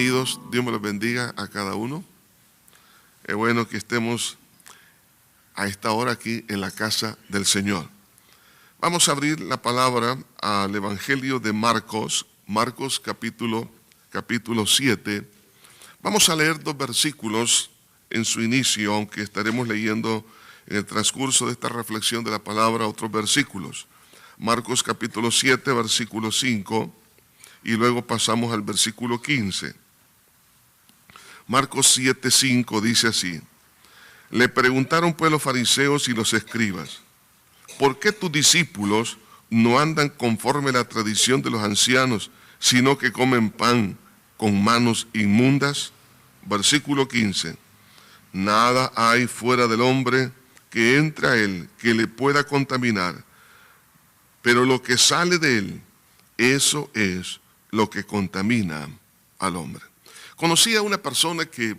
bienvenidos, Dios me los bendiga a cada uno. Es bueno que estemos a esta hora aquí en la casa del Señor. Vamos a abrir la palabra al Evangelio de Marcos, capítulo 7. Vamos a leer 2 versículos en su inicio, aunque estaremos leyendo en el transcurso de esta reflexión de la palabra otros versículos. Marcos capítulo 7, versículo 5, y luego pasamos al versículo 15. Marcos 7, 5 dice así: Le preguntaron pues los fariseos y los escribas: ¿por qué tus discípulos no andan conforme a la tradición de los ancianos, sino que comen pan con manos inmundas? Versículo 15. Nada hay fuera del hombre que entre a él que le pueda contaminar, pero lo que sale de él, eso es lo que contamina al hombre. Conocí a una persona que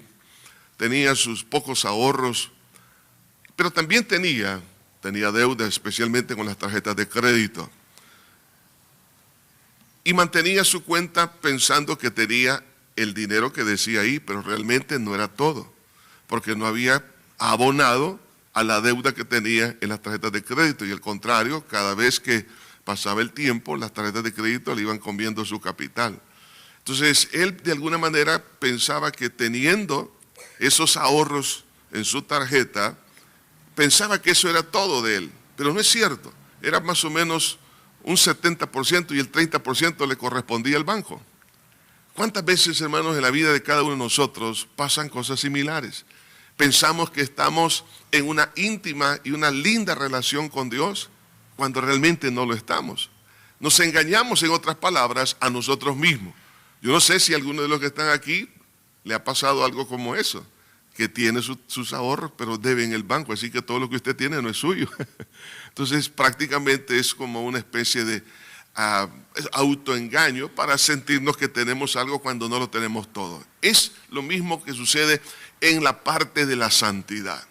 tenía sus pocos ahorros, pero también tenía deuda, especialmente con las tarjetas de crédito. Y mantenía su cuenta pensando que tenía el dinero que decía ahí, pero realmente no era todo, porque no había abonado a la deuda que tenía en las tarjetas de crédito. Y al contrario, cada vez que pasaba el tiempo, las tarjetas de crédito le iban comiendo su capital. Entonces, él de alguna manera pensaba que teniendo esos ahorros en su tarjeta, pensaba que eso era todo de él, pero no es cierto. Era más o menos un 70% y el 30% le correspondía al banco. ¿Cuántas veces, hermanos, en la vida de cada uno de nosotros pasan cosas similares? Pensamos que estamos en una íntima y una linda relación con Dios, cuando realmente no lo estamos. Nos engañamos, en otras palabras, a nosotros mismos. Yo no sé si a alguno de los que están aquí le ha pasado algo como eso, que tiene sus ahorros, pero debe en el banco, así que todo lo que usted tiene no es suyo. Entonces, prácticamente es como una especie de autoengaño para sentirnos que tenemos algo cuando no lo tenemos todo. Es lo mismo que sucede en la parte de la santidad.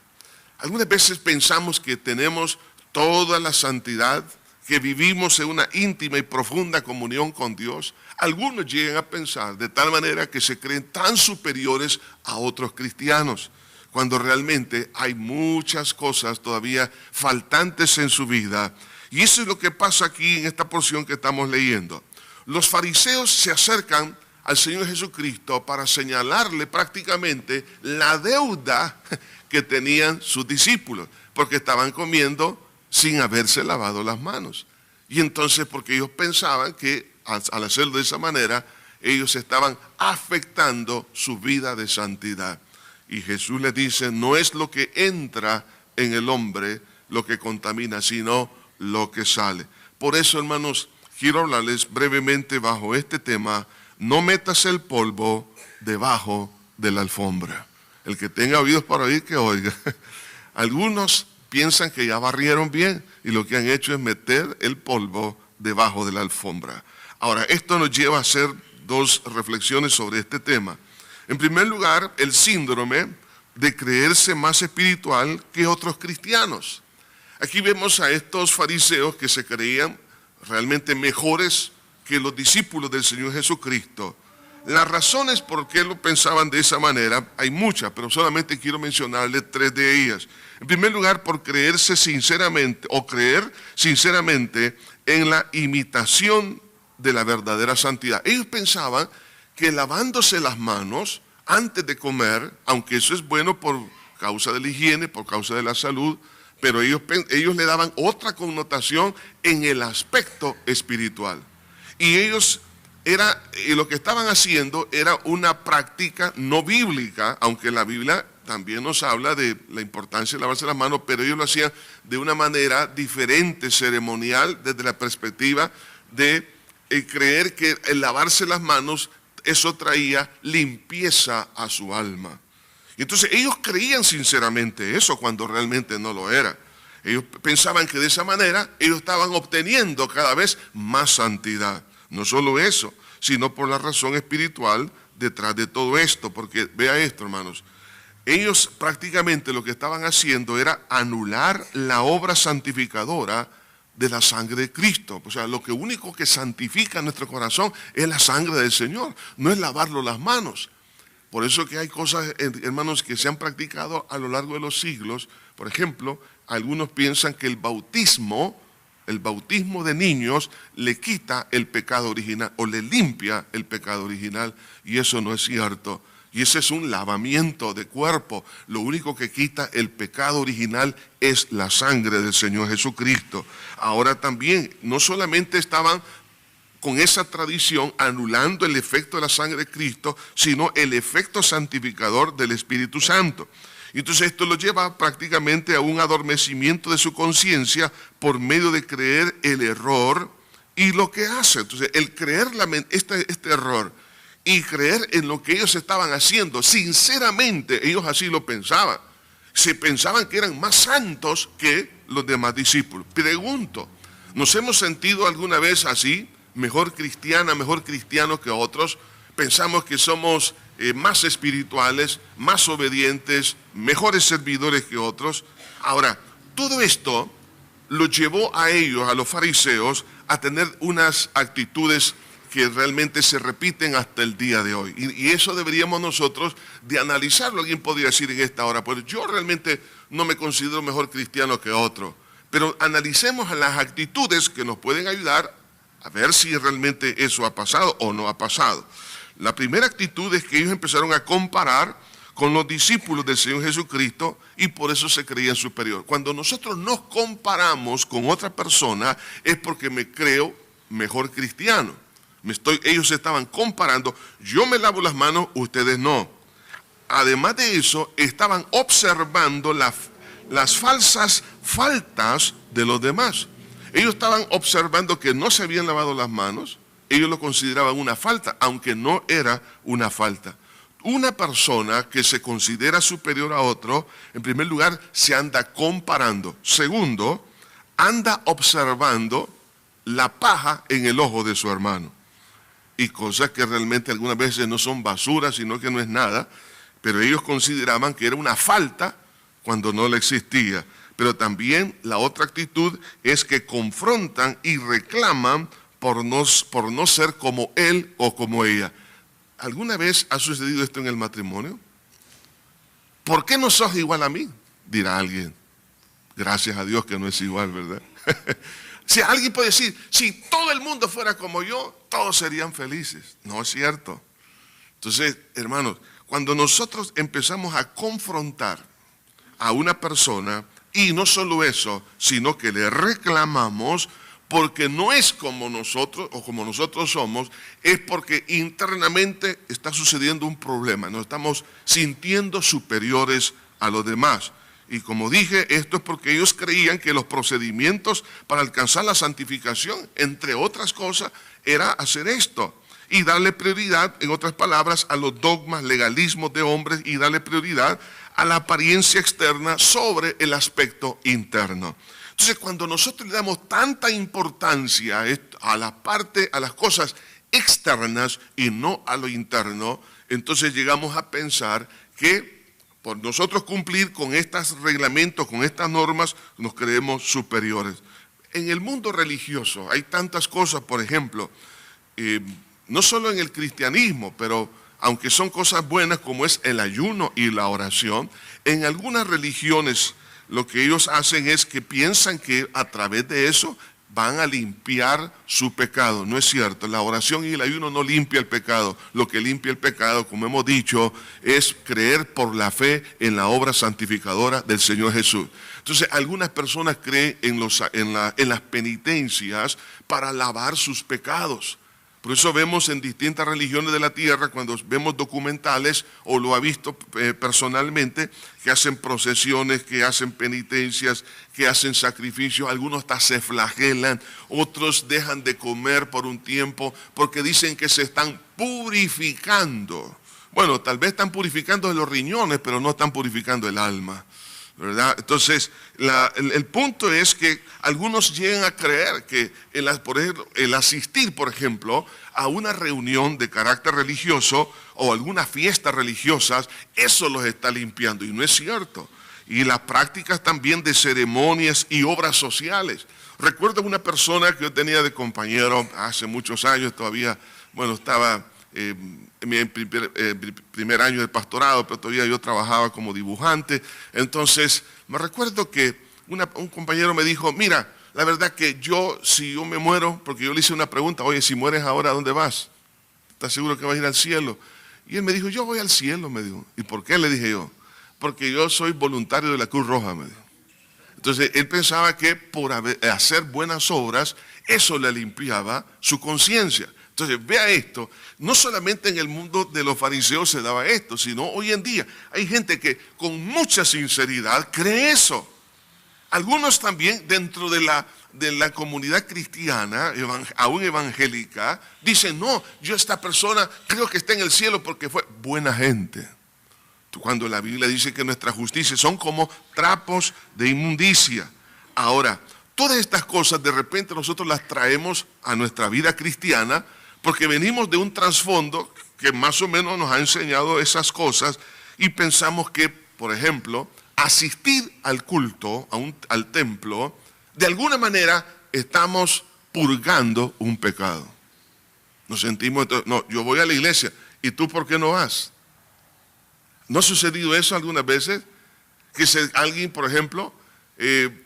Algunas veces pensamos que tenemos toda la santidad, que vivimos en una íntima y profunda comunión con Dios. Algunos llegan a pensar de tal manera que se creen tan superiores a otros cristianos, cuando realmente hay muchas cosas todavía faltantes en su vida. Y eso es lo que pasa aquí en esta porción que estamos leyendo. Los fariseos se acercan al Señor Jesucristo para señalarle prácticamente la deuda que tenían sus discípulos, porque estaban comiendo sin haberse lavado las manos. Y entonces, porque ellos pensaban que al hacerlo de esa manera, ellos estaban afectando su vida de santidad. Y Jesús les dice: no es lo que entra en el hombre lo que contamina, sino lo que sale. Por eso, hermanos, quiero hablarles brevemente bajo este tema: no metas el polvo debajo de la alfombra. El que tenga oídos para oír, que oiga. Algunos piensan que ya barrieron bien y lo que han hecho es meter el polvo debajo de la alfombra. Ahora, esto nos lleva a hacer 2 reflexiones sobre este tema. En primer lugar, el síndrome de creerse más espiritual que otros cristianos. Aquí vemos a estos fariseos que se creían realmente mejores que los discípulos del Señor Jesucristo. Las razones por qué lo pensaban de esa manera hay muchas, pero solamente quiero mencionarles 3 de ellas. En primer lugar, por creer sinceramente en la imitación de la verdadera santidad. Ellos pensaban que lavándose las manos antes de comer, aunque eso es bueno por causa de la higiene, por causa de la salud, pero ellos le daban otra connotación en el aspecto espiritual. Y ellos lo que estaban haciendo era una práctica no bíblica, aunque la Biblia también nos habla de la importancia de lavarse las manos, pero ellos lo hacían de una manera diferente, ceremonial, desde la perspectiva de creer que el lavarse las manos, eso traía limpieza a su alma. Y entonces ellos creían sinceramente eso cuando realmente no lo era. Ellos pensaban que de esa manera ellos estaban obteniendo cada vez más santidad. No solo eso, sino por la razón espiritual detrás de todo esto. Porque vea esto, hermanos, ellos prácticamente lo que estaban haciendo era anular la obra santificadora de la sangre de Cristo. O sea, lo que único que santifica nuestro corazón es la sangre del Señor, no es lavarlo las manos. Por eso que hay cosas, hermanos, que se han practicado a lo largo de los siglos. Por ejemplo, algunos piensan que el bautismo de niños le quita el pecado original o le limpia el pecado original, y eso no es cierto. Y ese es un lavamiento de cuerpo. Lo único que quita el pecado original es la sangre del Señor Jesucristo. Ahora también, no solamente estaban con esa tradición anulando el efecto de la sangre de Cristo, sino el efecto santificador del Espíritu Santo. Entonces esto lo lleva prácticamente a un adormecimiento de su conciencia por medio de creer el error y lo que hace. Entonces el creer este error y creer en lo que ellos estaban haciendo, sinceramente ellos así lo pensaban. Se pensaban que eran más santos que los demás discípulos. Pregunto, ¿nos hemos sentido alguna vez así? Mejor cristiana, mejor cristiano que otros. Pensamos que somos más espirituales, más obedientes, mejores servidores que otros. Ahora, todo esto lo llevó a ellos, a los fariseos, a tener unas actitudes que realmente se repiten hasta el día de hoy. Y eso deberíamos nosotros de analizarlo. Alguien podría decir en esta hora, pues yo realmente no me considero mejor cristiano que otro. Pero analicemos las actitudes que nos pueden ayudar a ver si realmente eso ha pasado o no ha pasado. La primera actitud es que ellos empezaron a comparar con los discípulos del Señor Jesucristo y por eso se creían superior. Cuando nosotros nos comparamos con otra persona es porque me creo mejor cristiano. Ellos se estaban comparando, yo me lavo las manos, ustedes no. Además de eso, estaban observando las falsas faltas de los demás. Ellos estaban observando que no se habían lavado las manos, ellos lo consideraban una falta, aunque no era una falta. Una persona que se considera superior a otro, en primer lugar, se anda comparando. Segundo, anda observando la paja en el ojo de su hermano. Y cosas que realmente algunas veces no son basura, sino que no es nada, pero ellos consideraban que era una falta cuando no le existía. Pero también la otra actitud es que confrontan y reclaman por no ser como él o como ella. ¿Alguna vez ha sucedido esto en el matrimonio? ¿Por qué no sos igual a mí? Dirá alguien. Gracias a Dios que no es igual, ¿verdad? Si alguien puede decir, si todo el mundo fuera como yo, todos serían felices. No es cierto. Entonces, hermanos, cuando nosotros empezamos a confrontar a una persona, y no solo eso, sino que le reclamamos porque no es como nosotros o como nosotros somos, es porque internamente está sucediendo un problema. Nos estamos sintiendo superiores a los demás. Y como dije, esto es porque ellos creían que los procedimientos para alcanzar la santificación, entre otras cosas, era hacer esto. Y darle prioridad, en otras palabras, a los dogmas, legalismos de hombres y darle prioridad a la apariencia externa sobre el aspecto interno. Entonces, cuando nosotros le damos tanta importancia a las cosas externas y no a lo interno, entonces llegamos a pensar que por nosotros cumplir con estos reglamentos, con estas normas, nos creemos superiores. En el mundo religioso hay tantas cosas, por ejemplo, no solo en el cristianismo, pero aunque son cosas buenas como es el ayuno y la oración, en algunas religiones lo que ellos hacen es que piensan que a través de eso van a limpiar su pecado. No es cierto, la oración y el ayuno no limpia el pecado. Lo que limpia el pecado, como hemos dicho, es creer por la fe en la obra santificadora del Señor Jesús. Entonces, algunas personas creen en las penitencias para lavar sus pecados. Por eso vemos en distintas religiones de la tierra, cuando vemos documentales, o lo ha visto personalmente, que hacen procesiones, que hacen penitencias, que hacen sacrificios, algunos hasta se flagelan, otros dejan de comer por un tiempo, porque dicen que se están purificando. Bueno, tal vez están purificando los riñones, pero no están purificando el alma, ¿verdad? Entonces, el punto es que algunos llegan a creer que el asistir, por ejemplo, a una reunión de carácter religioso o alguna fiesta religiosa, eso los está limpiando, y no es cierto. y las prácticas también de ceremonias y obras sociales. Recuerdo una persona que yo tenía de compañero hace muchos años, todavía, bueno, estaba en mi primer año de pastorado, pero todavía yo trabajaba como dibujante. Entonces, me recuerdo que un compañero me dijo, mira, la verdad que si yo me muero, porque yo le hice una pregunta, oye, si mueres ahora, ¿a dónde vas? ¿Estás seguro que vas a ir al cielo? Y él me dijo, yo voy al cielo, me dijo. ¿Y por qué? Le dije yo. Porque yo soy voluntario de la Cruz Roja, me dijo. Entonces, él pensaba que por hacer buenas obras, eso le limpiaba su conciencia. Entonces, vea esto, no solamente en el mundo de los fariseos se daba esto, sino hoy en día hay gente que con mucha sinceridad cree eso. Algunos también dentro de la comunidad cristiana, aún evangélica, dicen, no, yo esta persona creo que está en el cielo porque fue buena gente. Cuando la Biblia dice que nuestras justicias son como trapos de inmundicia. Ahora, todas estas cosas de repente nosotros las traemos a nuestra vida cristiana porque venimos de un trasfondo que más o menos nos ha enseñado esas cosas y pensamos que, por ejemplo, asistir al culto, al templo, de alguna manera estamos purgando un pecado. Nos sentimos, no, yo voy a la iglesia, ¿y tú por qué no vas? ¿No ha sucedido eso algunas veces? Que alguien, por ejemplo,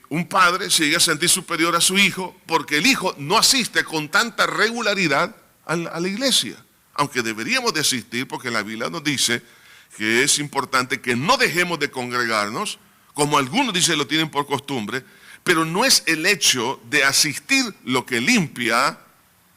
un padre se llega a sentir superior a su hijo porque el hijo no asiste con tanta regularidad a la iglesia. Aunque deberíamos de asistir porque la Biblia nos dice que es importante que no dejemos de congregarnos, como algunos dicen lo tienen por costumbre, pero no es el hecho de asistir lo que limpia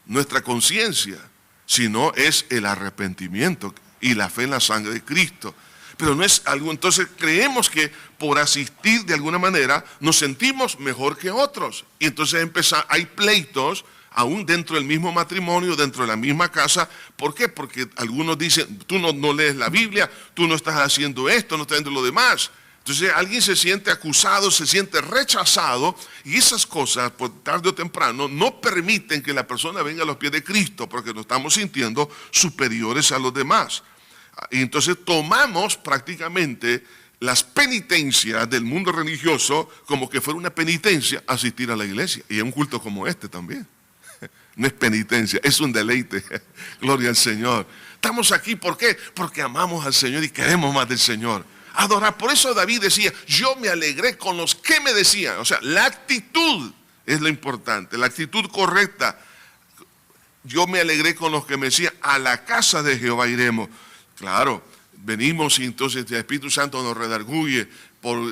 nuestra conciencia, sino es el arrepentimiento y la fe en la sangre de Cristo. Pero no es algo, entonces creemos que por asistir de alguna manera nos sentimos mejor que otros. Y entonces hay pleitos aún dentro del mismo matrimonio, dentro de la misma casa. ¿Por qué? Porque algunos dicen, tú no lees la Biblia, tú no estás haciendo esto, no estás haciendo lo demás. Entonces alguien se siente acusado, se siente rechazado, y esas cosas, pues, tarde o temprano, no permiten que la persona venga a los pies de Cristo, porque nos estamos sintiendo superiores a los demás. Y entonces tomamos prácticamente las penitencias del mundo religioso como que fuera una penitencia asistir a la iglesia. Y en un culto como este también. No es penitencia, es un deleite. Gloria al Señor. Estamos aquí, ¿por qué? Porque amamos al Señor y queremos más del Señor. Adorar. Por eso David decía, yo me alegré con los que me decían. O sea, la actitud es lo importante, la actitud correcta. Yo me alegré con los que me decían, a la casa de Jehová iremos. Claro, venimos y entonces el Espíritu Santo nos redarguye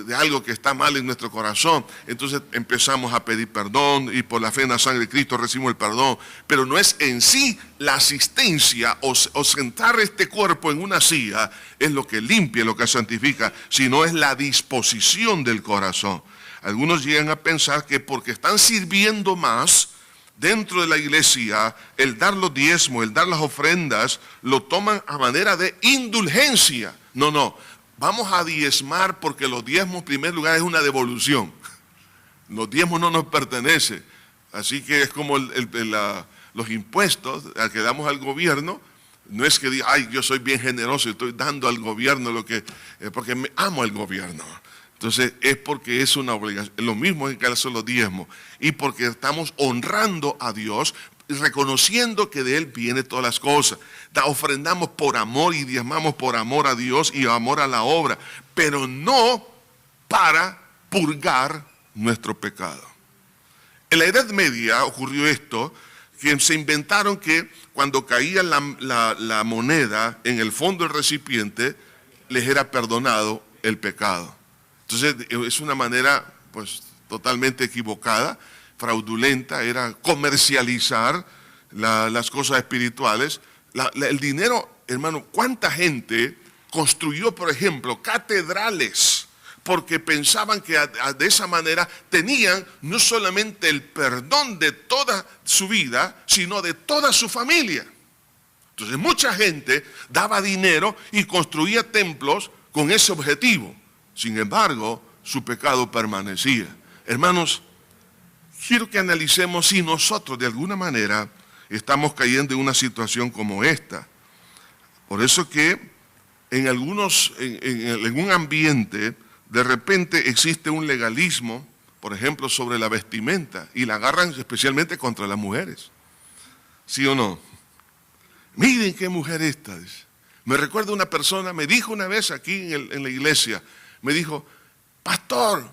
de algo que está mal en nuestro corazón. Entonces empezamos a pedir perdón y por la fe en la sangre de Cristo recibimos el perdón. Pero no es en sí la asistencia o sentar este cuerpo en una silla es lo que limpia, lo que santifica, sino es la disposición del corazón. Algunos llegan a pensar que porque están sirviendo más dentro de la iglesia, el dar los diezmos, el dar las ofrendas, lo toman a manera de indulgencia. No, vamos a diezmar porque los diezmos en primer lugar es una devolución. Los diezmos no nos pertenecen. Así que es como los impuestos que damos al gobierno. No es que diga, ay, yo soy bien generoso y estoy dando al gobierno porque me amo al gobierno. Entonces es porque es una obligación, lo mismo en el caso de los diezmos, y porque estamos honrando a Dios, reconociendo que de Él vienen todas las cosas. Ofrendamos por amor y diezmamos por amor a Dios y amor a la obra, pero no para purgar nuestro pecado. En la Edad Media ocurrió esto, que se inventaron que cuando caía la moneda en el fondo del recipiente, les era perdonado el pecado. Entonces es una manera pues totalmente equivocada, fraudulenta, era comercializar las cosas espirituales. El dinero, hermano, ¿cuánta gente construyó, por ejemplo, catedrales? Porque pensaban que de esa manera tenían no solamente el perdón de toda su vida, sino de toda su familia. Entonces mucha gente daba dinero y construía templos con ese objetivo. Sin embargo, su pecado permanecía. Hermanos, quiero que analicemos si nosotros de alguna manera estamos cayendo en una situación como esta. Por eso que en un ambiente de repente existe un legalismo, por ejemplo, sobre la vestimenta, y la agarran especialmente contra las mujeres. ¿Sí o no? Miren qué mujer esta, dice. Me recuerdo una persona, me dijo una vez aquí en la iglesia, me dijo, pastor,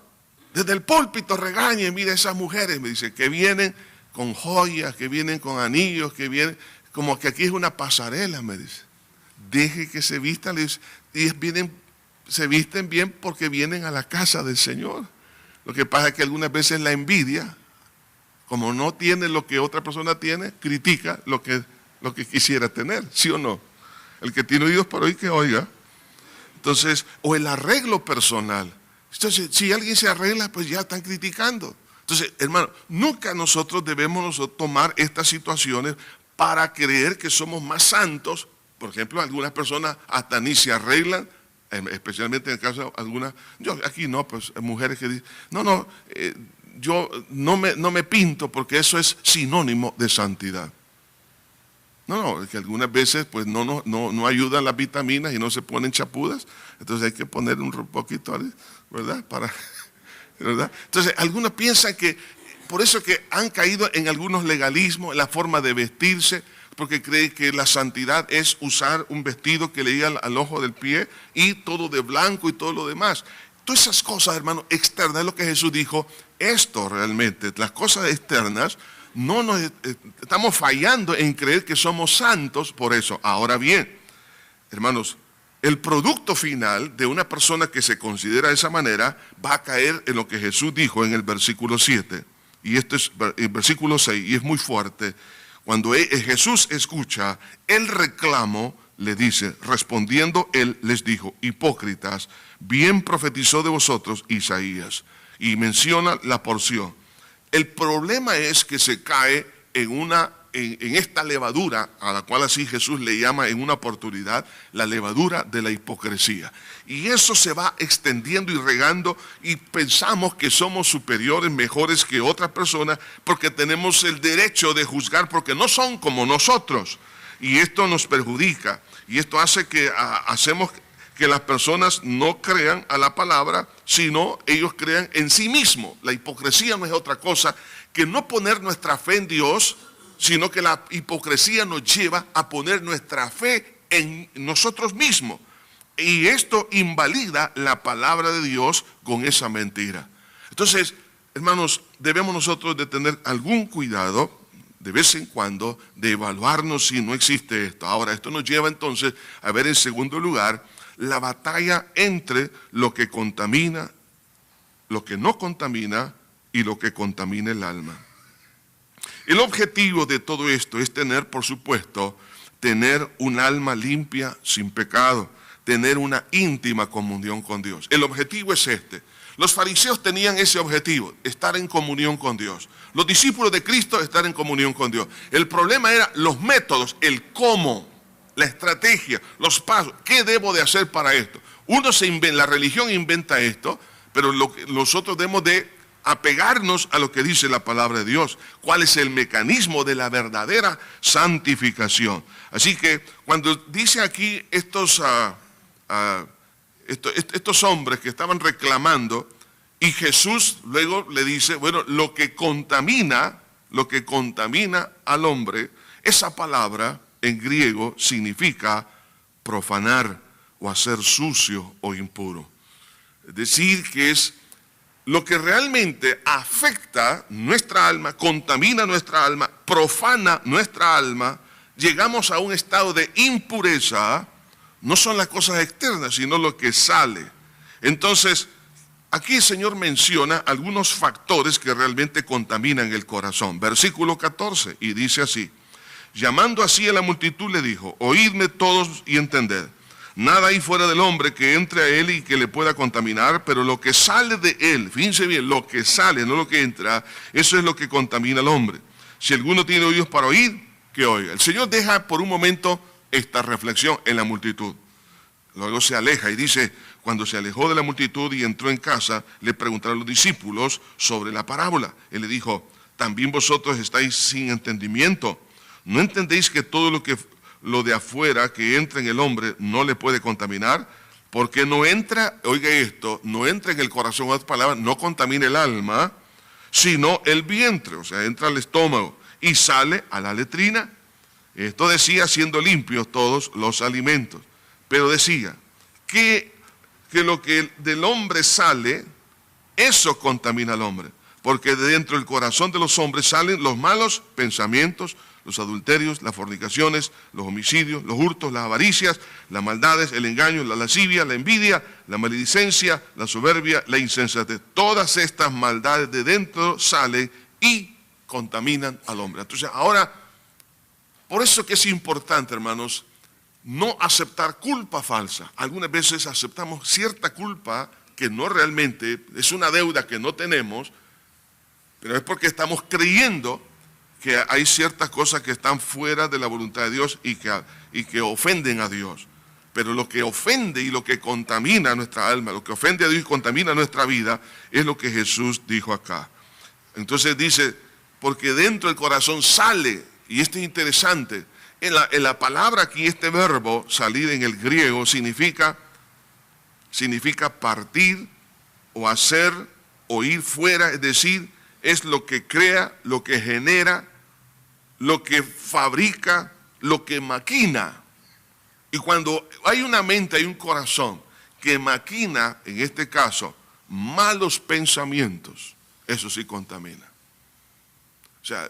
desde el púlpito regañe, mire esas mujeres, me dice, que vienen con joyas, que vienen con anillos, que vienen, como que aquí es una pasarela, me dice. Deje que se vistan, dice, y se visten bien porque vienen a la casa del Señor. Lo que pasa es que algunas veces la envidia, como no tiene lo que otra persona tiene, critica lo que quisiera tener, ¿sí o no? El que tiene oídos para oír, que oiga. Entonces, o el arreglo personal. Entonces, si alguien se arregla, pues ya están criticando. Entonces, hermano, nunca nosotros debemos tomar estas situaciones para creer que somos más santos. Por ejemplo, algunas personas hasta ni se arreglan, especialmente en el caso de algunas, yo aquí no, pues mujeres que dicen, yo no me pinto porque eso es sinónimo de santidad. No, que algunas veces pues no ayudan las vitaminas y no se ponen chapudas, entonces hay que poner un poquito, ¿verdad? ¿Verdad? Entonces, algunos piensan que, por eso que han caído en algunos legalismos, en la forma de vestirse, porque creen que la santidad es usar un vestido que le llega al ojo del pie y todo de blanco y todo lo demás. Todas esas cosas, hermano, externas, es lo que Jesús dijo, esto realmente, las cosas externas, no nos estamos fallando en creer que somos santos por eso. Ahora bien, hermanos, el producto final de una persona que se considera de esa manera va a caer en lo que Jesús dijo en el versículo 7. Y este es el versículo 6, y es muy fuerte. Cuando Jesús escucha el reclamo, le dice, respondiendo él les dijo, hipócritas, bien profetizó de vosotros Isaías. Y menciona la porción. El problema es que se cae en esta levadura, a la cual así Jesús le llama en una oportunidad, la levadura de la hipocresía. Y eso se va extendiendo y regando y pensamos que somos superiores, mejores que otras personas, porque tenemos el derecho de juzgar porque no son como nosotros. Y esto nos perjudica. Y esto hace que hacemos que las personas no crean a la palabra, sino ellos crean en sí mismos. La hipocresía no es otra cosa que no poner nuestra fe en Dios, sino que la hipocresía nos lleva a poner nuestra fe en nosotros mismos. Y esto invalida la palabra de Dios con esa mentira. Entonces, hermanos, debemos nosotros de tener algún cuidado de vez en cuando de evaluarnos si no existe esto. Ahora, esto nos lleva entonces a ver en segundo lugar la batalla entre lo que contamina, lo que no contamina y lo que contamina el alma. El objetivo de todo esto es tener, por supuesto, tener un alma limpia sin pecado, tener una íntima comunión con Dios. El objetivo es este. Los fariseos tenían ese objetivo, estar en comunión con Dios. Los discípulos de Cristo, estar en comunión con Dios. El problema era los métodos, el cómo, la estrategia, los pasos. ¿Qué debo de hacer para esto? La religión inventa esto, pero nosotros debemos de apegarnos a lo que dice la palabra de Dios. ¿Cuál es el mecanismo de la verdadera santificación? Así que cuando dice aquí estos hombres que estaban reclamando, y Jesús luego le dice, bueno, lo que contamina al hombre, esa palabra en griego significa profanar o hacer sucio o impuro. Es decir, que es lo que realmente afecta nuestra alma, contamina nuestra alma, profana nuestra alma, llegamos a un estado de impureza. No son las cosas externas, sino lo que sale. Entonces, aquí el Señor menciona algunos factores que realmente contaminan el corazón. Versículo 14, y dice así, llamando así a la multitud le dijo, oídme todos y entended. Nada hay fuera del hombre que entre a él y que le pueda contaminar, pero lo que sale de él, fíjense bien, lo que sale, no lo que entra, eso es lo que contamina al hombre. Si alguno tiene oídos para oír, que oiga. El Señor deja por un momento esta reflexión en la multitud. Luego se aleja y dice, cuando se alejó de la multitud y entró en casa, le preguntaron los discípulos sobre la parábola. Él le dijo, ¿también vosotros estáis sin entendimiento? ¿No entendéis que todo lo de afuera que entra en el hombre no le puede contaminar? Porque no entra, oiga esto, no entra en el corazón, otras palabras, no contamina el alma, sino el vientre, o sea, entra al estómago y sale a la letrina. Esto decía siendo limpios todos los alimentos. Pero decía que lo que del hombre sale, eso contamina al hombre. Porque de dentro del corazón de los hombres salen los malos pensamientos, los adulterios, las fornicaciones, los homicidios, los hurtos, las avaricias, las maldades, el engaño, la lascivia, la envidia, la maledicencia, la soberbia, la insensatez. Todas estas maldades de dentro salen y contaminan al hombre. Entonces ahora, por eso que es importante, hermanos, no aceptar culpa falsa. Algunas veces aceptamos cierta culpa que no realmente, es una deuda que no tenemos, pero es porque estamos creyendo que hay ciertas cosas que están fuera de la voluntad de Dios y que ofenden a Dios. Pero lo que ofende y lo que contamina nuestra alma, lo que ofende a Dios y contamina nuestra vida, es lo que Jesús dijo acá. Entonces dice, porque dentro del corazón sale, y esto es interesante, en la palabra aquí, este verbo, salir en el griego, significa partir o hacer o ir fuera, es decir, es lo que crea, lo que genera, lo que fabrica, lo que maquina. Y cuando hay una mente, hay un corazón que maquina, en este caso, malos pensamientos, eso sí contamina. O sea,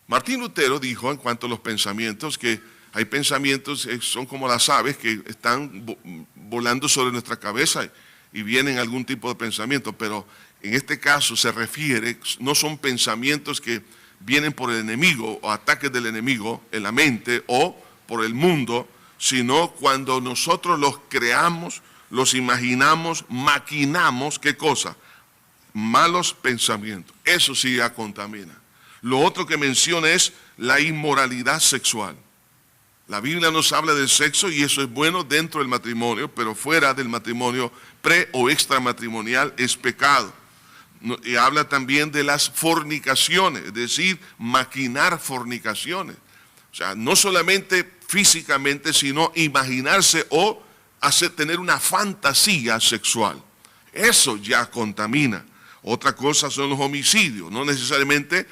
Martín Lutero dijo en cuanto a los pensamientos que hay pensamientos, son como las aves que están volando sobre nuestra cabeza y vienen algún tipo de pensamiento, pero en este caso se refiere, no son pensamientos que vienen por el enemigo o ataques del enemigo en la mente o por el mundo, sino cuando nosotros los creamos, los imaginamos, maquinamos, ¿qué cosa? Malos pensamientos. Eso sí ya contamina. Lo otro que menciona es la inmoralidad sexual. La Biblia nos habla del sexo y eso es bueno dentro del matrimonio, pero fuera del matrimonio pre o extramatrimonial es pecado. Y habla también de las fornicaciones, es decir, maquinar fornicaciones. O sea, no solamente físicamente, sino imaginarse o tener una fantasía sexual. Eso ya contamina. Otra cosa son los homicidios, no necesariamente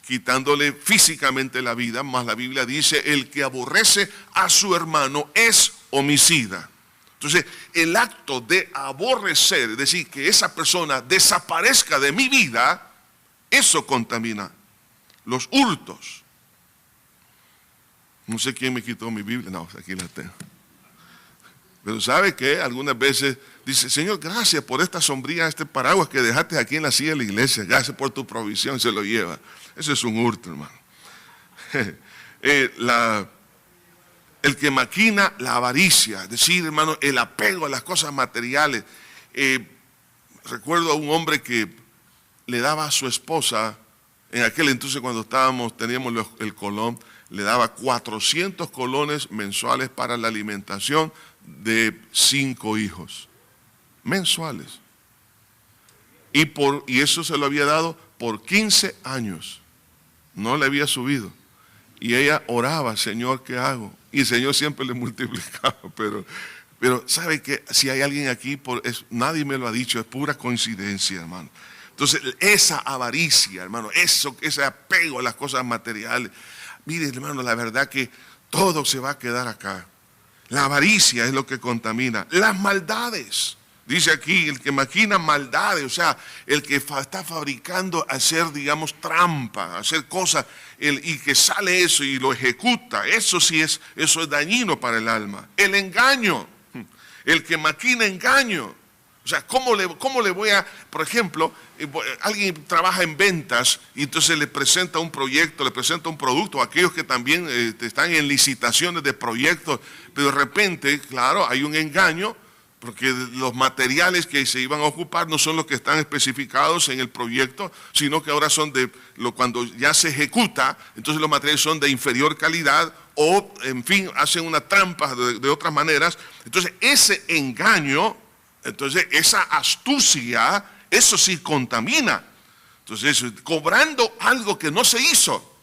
quitándole físicamente la vida, mas la Biblia dice, el que aborrece a su hermano es homicida. Entonces, el acto de aborrecer, es decir, que esa persona desaparezca de mi vida, eso contamina. Los hurtos. No sé quién me quitó mi Biblia, no, aquí la tengo. Pero ¿sabe qué? Algunas veces dice, Señor, gracias por esta sombrilla, este paraguas que dejaste aquí en la silla de la iglesia, gracias por tu provisión, se lo lleva. Eso es un hurto, hermano. El que maquina la avaricia, es decir, hermano, el apego a las cosas materiales. Recuerdo a un hombre que le daba a su esposa, en aquel entonces cuando teníamos el colón, le daba 400 colones mensuales para la alimentación de 5 hijos, mensuales. Y eso se lo había dado por 15 años. No le había subido. Y ella oraba, Señor, ¿qué hago? Y el Señor siempre le multiplicaba. Pero ¿sabe qué? Si hay alguien aquí, nadie me lo ha dicho, es pura coincidencia, hermano. Entonces, esa avaricia, hermano, ese apego a las cosas materiales. Mire, hermano, la verdad que todo se va a quedar acá. La avaricia es lo que contamina. Las maldades. Dice aquí, el que maquina maldades, o sea, el que está fabricando hacer, digamos, trampa, hacer cosas, y que sale eso y lo ejecuta, eso es dañino para el alma. El engaño, el que maquina engaño. O sea, ¿cómo le voy a, por ejemplo, alguien trabaja en ventas y entonces le presenta un proyecto, le presenta un producto, aquellos que también están en licitaciones de proyectos, pero de repente, claro, hay un engaño, porque los materiales que se iban a ocupar no son los que están especificados en el proyecto, sino que ahora son cuando ya se ejecuta, entonces los materiales son de inferior calidad o, en fin, hacen una trampa de otras maneras. Entonces, ese engaño, entonces esa astucia, eso sí contamina. Entonces, cobrando algo que no se hizo.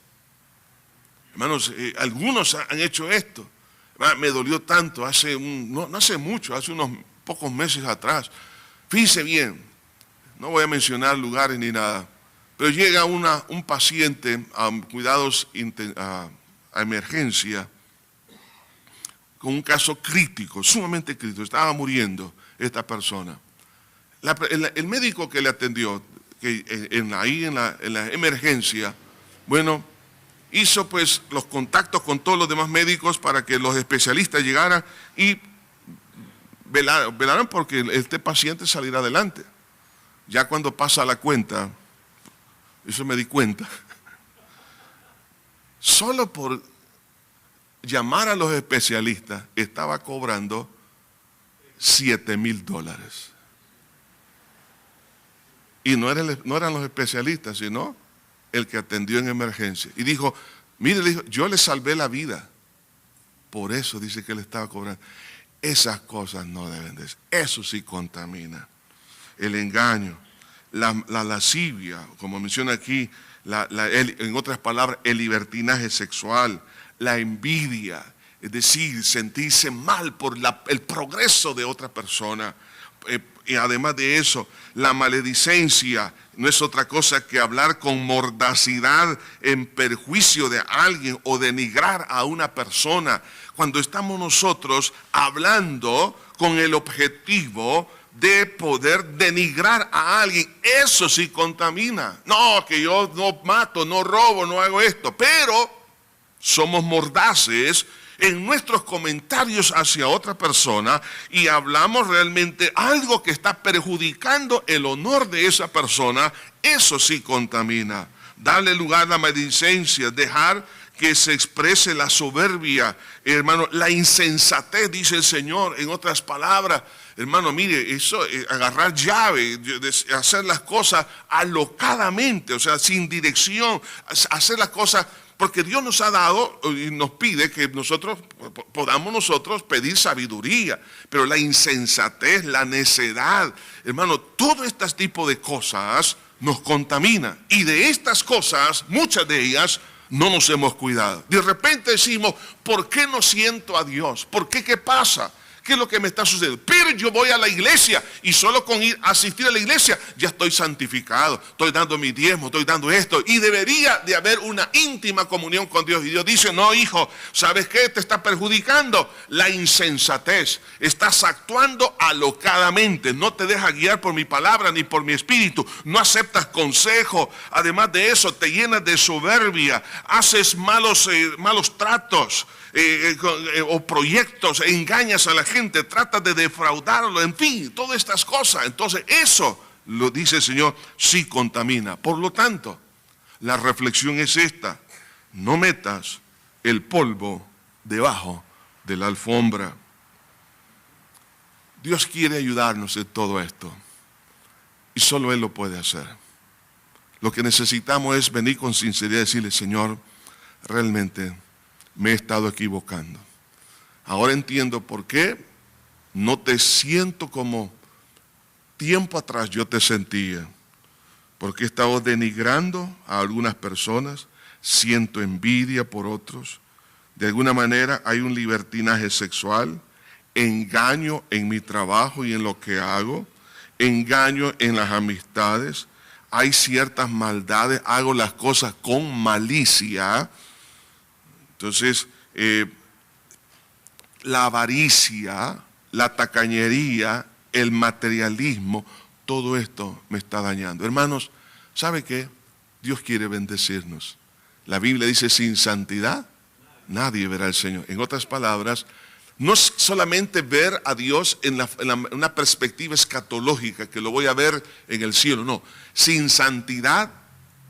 Hermanos, algunos han hecho esto. Me dolió tanto no hace mucho, hace unos pocos meses atrás. Fíjense bien, no voy a mencionar lugares ni nada, pero llega un paciente a cuidados a emergencia con un caso crítico, sumamente crítico. Estaba muriendo esta persona. El médico que le atendió en la emergencia, bueno, hizo pues los contactos con todos los demás médicos para que los especialistas llegaran y velaran porque este paciente saliera adelante. Ya cuando pasa la cuenta, eso me di cuenta, solo por llamar a los especialistas estaba cobrando $7,000. Y no eran los especialistas, sino el que atendió en emergencia. Y dijo, mire, le dijo, yo le salvé la vida. Por eso dice que le estaba cobrando. Esas cosas no deben de ser. Eso sí contamina. El engaño, la lascivia, como menciona aquí, en otras palabras, el libertinaje sexual, la envidia, es decir, sentirse mal por el progreso de otra persona. Y además de eso, la maledicencia no es otra cosa que hablar con mordacidad en perjuicio de alguien o denigrar a una persona. Cuando estamos nosotros hablando con el objetivo de poder denigrar a alguien, eso sí contamina. No, que yo no mato, no robo, no hago esto, pero somos mordaces en nuestros comentarios hacia otra persona y hablamos realmente algo que está perjudicando el honor de esa persona. Eso sí contamina. Darle lugar a la maledicencia, dejar que se exprese la soberbia, hermano, la insensatez, dice el Señor. En otras palabras, hermano, mire, eso, agarrar llave, hacer las cosas alocadamente, o sea, sin dirección, hacer las cosas. Porque Dios nos ha dado y nos pide que podamos nosotros pedir sabiduría. Pero la insensatez, la necedad, hermano, todo este tipo de cosas nos contamina. Y de estas cosas, muchas de ellas, no nos hemos cuidado. De repente decimos, ¿por qué no siento a Dios? ¿Por qué? ¿Qué pasa? ¿Qué es lo que me está sucediendo? Pero yo voy a la iglesia y solo con asistir a la iglesia ya estoy santificado, estoy dando mi diezmo, estoy dando esto. Y debería de haber una íntima comunión con Dios. Y Dios dice, no, hijo, ¿sabes qué? Te está perjudicando la insensatez. Estás actuando alocadamente, no te dejas guiar por mi palabra ni por mi espíritu. No aceptas consejo. Además de eso, te llenas de soberbia, haces malos tratos. O proyectos, engañas a la gente, tratas de defraudarlo, en fin, todas estas cosas. Entonces eso, lo dice el Señor, sí contamina. Por lo tanto, la reflexión es esta: no metas el polvo debajo de la alfombra. Dios quiere ayudarnos en todo esto y solo Él lo puede hacer. Lo que necesitamos es venir con sinceridad y decirle, Señor, realmente me he estado equivocando. Ahora entiendo por qué no te siento como tiempo atrás yo te sentía. Porque he estado denigrando a algunas personas, siento envidia por otros. De alguna manera hay un libertinaje sexual, engaño en mi trabajo y en lo que hago, engaño en las amistades, hay ciertas maldades, hago las cosas con malicia. Entonces, la avaricia, la tacañería, el materialismo, todo esto me está dañando. Hermanos, ¿sabe qué? Dios quiere bendecirnos. La Biblia dice, sin santidad, nadie verá al Señor. En otras palabras, no es solamente ver a Dios en una perspectiva escatológica, que lo voy a ver en el cielo, no. Sin santidad,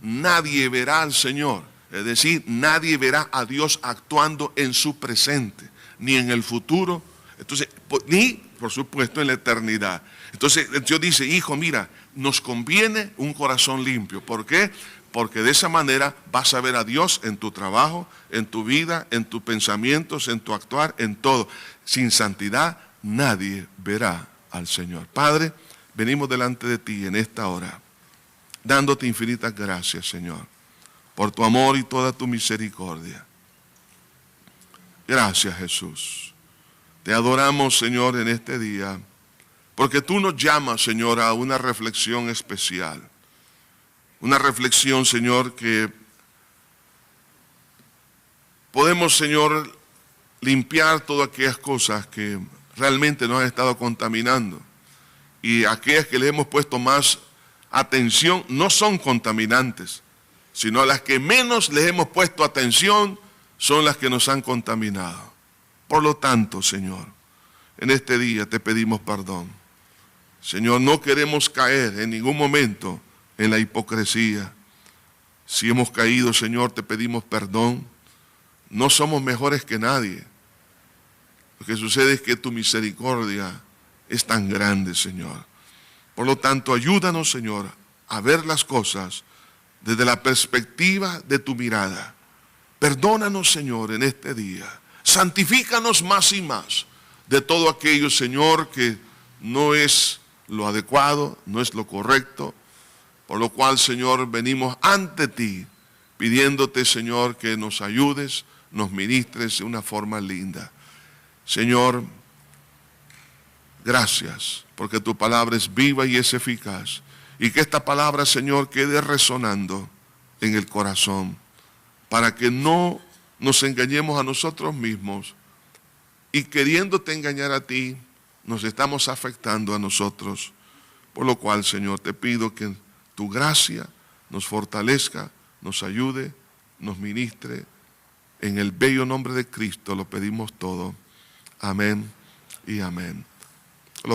nadie verá al Señor. Es decir, nadie verá a Dios actuando en su presente, ni en el futuro, entonces, ni, por supuesto, en la eternidad. Entonces, Dios dice, hijo, mira, nos conviene un corazón limpio. ¿Por qué? Porque de esa manera vas a ver a Dios en tu trabajo, en tu vida, en tus pensamientos, en tu actuar, en todo. Sin santidad, nadie verá al Señor. Padre, venimos delante de ti en esta hora, dándote infinitas gracias, Señor, por tu amor y toda tu misericordia. Gracias, Jesús. Te adoramos, Señor, en este día, porque tú nos llamas, Señor, a una reflexión especial. Una reflexión, Señor, que podemos, Señor, limpiar todas aquellas cosas que realmente nos han estado contaminando. Y aquellas que le hemos puesto más atención no son contaminantes, sino las que menos les hemos puesto atención son las que nos han contaminado. Por lo tanto, Señor, en este día te pedimos perdón. Señor, no queremos caer en ningún momento en la hipocresía. Si hemos caído, Señor, te pedimos perdón. No somos mejores que nadie. Lo que sucede es que tu misericordia es tan grande, Señor. Por lo tanto, ayúdanos, Señor, a ver las cosas desde la perspectiva de tu mirada. Perdónanos, Señor, en este día. Santifícanos más y más de todo aquello, Señor, que no es lo adecuado, no es lo correcto. Por lo cual, Señor, venimos ante ti, pidiéndote, Señor, que nos ayudes, nos ministres de una forma linda. Señor, gracias, porque tu palabra es viva y es eficaz. Y que esta palabra, Señor, quede resonando en el corazón, para que no nos engañemos a nosotros mismos y queriéndote engañar a ti, nos estamos afectando a nosotros. Por lo cual, Señor, te pido que tu gracia nos fortalezca, nos ayude, nos ministre. En el bello nombre de Cristo lo pedimos todo. Amén y amén.